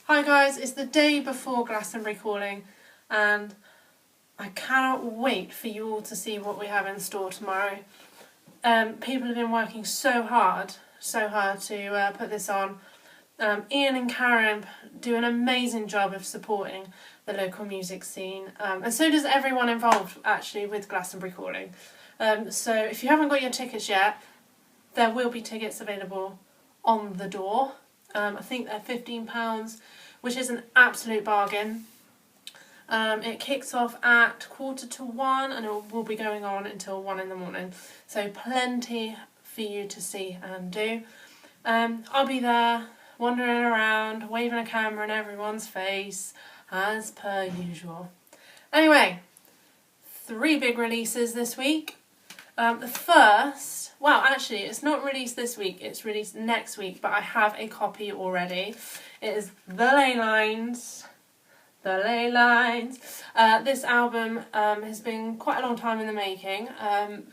Hi guys, it's the day before Glastonbury Calling and I cannot wait for you all to see what we have in store tomorrow. People have been working so hard to put this on. Ian and Karen do an amazing job of supporting the local music scene, and so does everyone involved actually with Glastonbury Calling. So if you haven't got your tickets yet, there will be tickets available on the door. I think they're £15, which is an absolute bargain. It kicks off at 1:45 and it will be going on until 1 in the morning. So plenty for you to see and do. I'll be there wandering around, waving a camera in everyone's face, as per usual. Anyway, 3 big releases this week. The first, well actually it's not released this week, it's released next week, but I have a copy already. It is The Ley Lines. This album has been quite a long time in the making,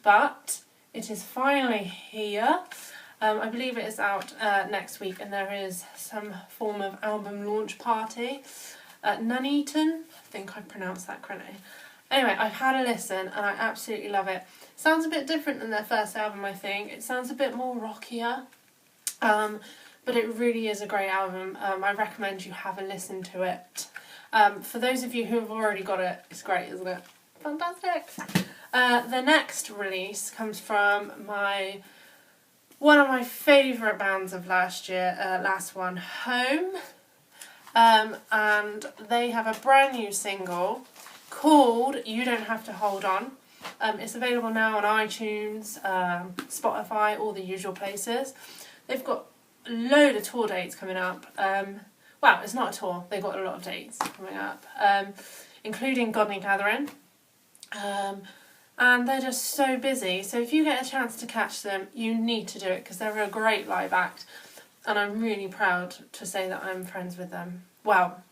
but it is finally here. I believe it is out next week, and there is some form of album launch party at Nuneaton. I think I pronounced that correctly. Anyway, I've had a listen and I absolutely love it. Sounds a bit different than their first album, I think. It sounds a bit more rockier, but it really is a great album. I recommend you have a listen to it. For those of you who have already got it, it's great, isn't it? Fantastic! The next release comes from one of my favourite bands of last year, last one, Home. And they have a brand new single called You Don't Have to Hold On. It's available now on iTunes, Spotify, all the usual places. They've got a load of tour dates coming up. Well, it's not a tour, they've got a lot of dates coming up, including Godney Gathering. And they're just so busy, so if you get a chance to catch them, you need to do it because they're a great live act. And I'm really proud to say that I'm friends with them. Well,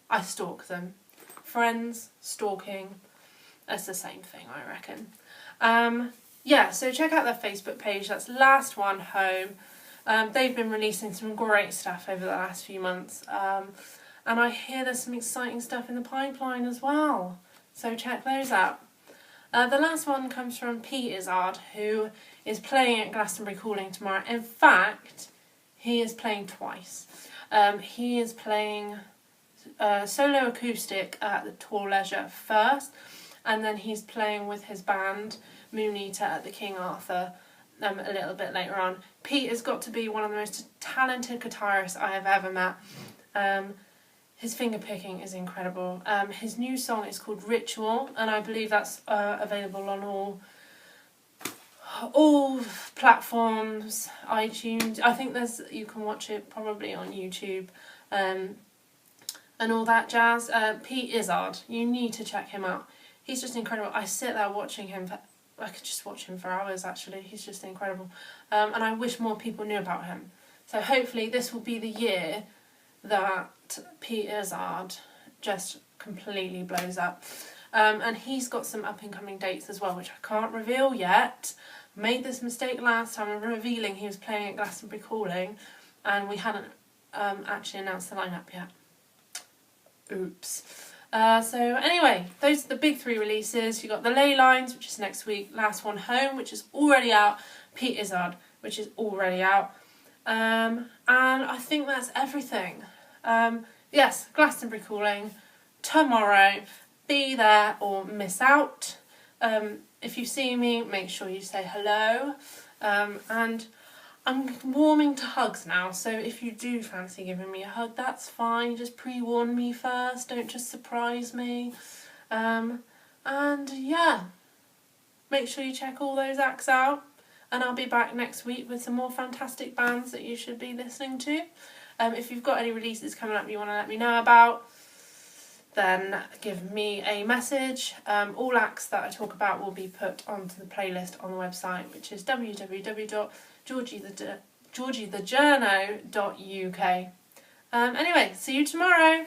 I stalk them. Friends, stalking, it's the same thing, I reckon. Yeah, so check out their Facebook page. That's Last One Home. They've been releasing some great stuff over the last few months. And I hear there's some exciting stuff in the pipeline as well. So check those out. The last one comes from Pete Izzard, who is playing at Glastonbury Calling tomorrow. In fact, he is playing twice. He is playing solo acoustic at the Tour Leisure first, and then he's playing with his band Moon Eater at the King Arthur a little bit later on. Pete has got to be one of the most talented guitarists I have ever met. His finger picking is incredible. His new song is called Ritual, and I believe that's available on all platforms, iTunes. I think you can watch it probably on YouTube, and all that jazz. Pete Izzard, you need to check him out. He's just incredible. I sit there watching him. I could just watch him for hours actually. He's just incredible. And I wish more people knew about him. So hopefully this will be the year that Pete Izzard just completely blows up. And he's got some up and coming dates as well, which I can't reveal yet. Made this mistake last time of revealing he was playing at Glastonbury Calling, and we hadn't actually announced the lineup yet. Oops. So anyway, those are the big 3 releases. You've got The Ley Lines, which is next week, Last One Home, which is already out, Pete Izzard, which is already out. And I think that's everything. Yes, Glastonbury Calling tomorrow. Be there or miss out. If you see me, make sure you say hello. And I'm warming to hugs now, so if you do fancy giving me a hug, that's fine. Just pre-warn me first, don't just surprise me. And yeah, make sure you check all those acts out, and I'll be back next week with some more fantastic bands that you should be listening to. If you've got any releases coming up you want to let me know about, then give me a message. All acts that I talk about will be put onto the playlist on the website, which is www.georgiethejourno.uk. Anyway, see you tomorrow.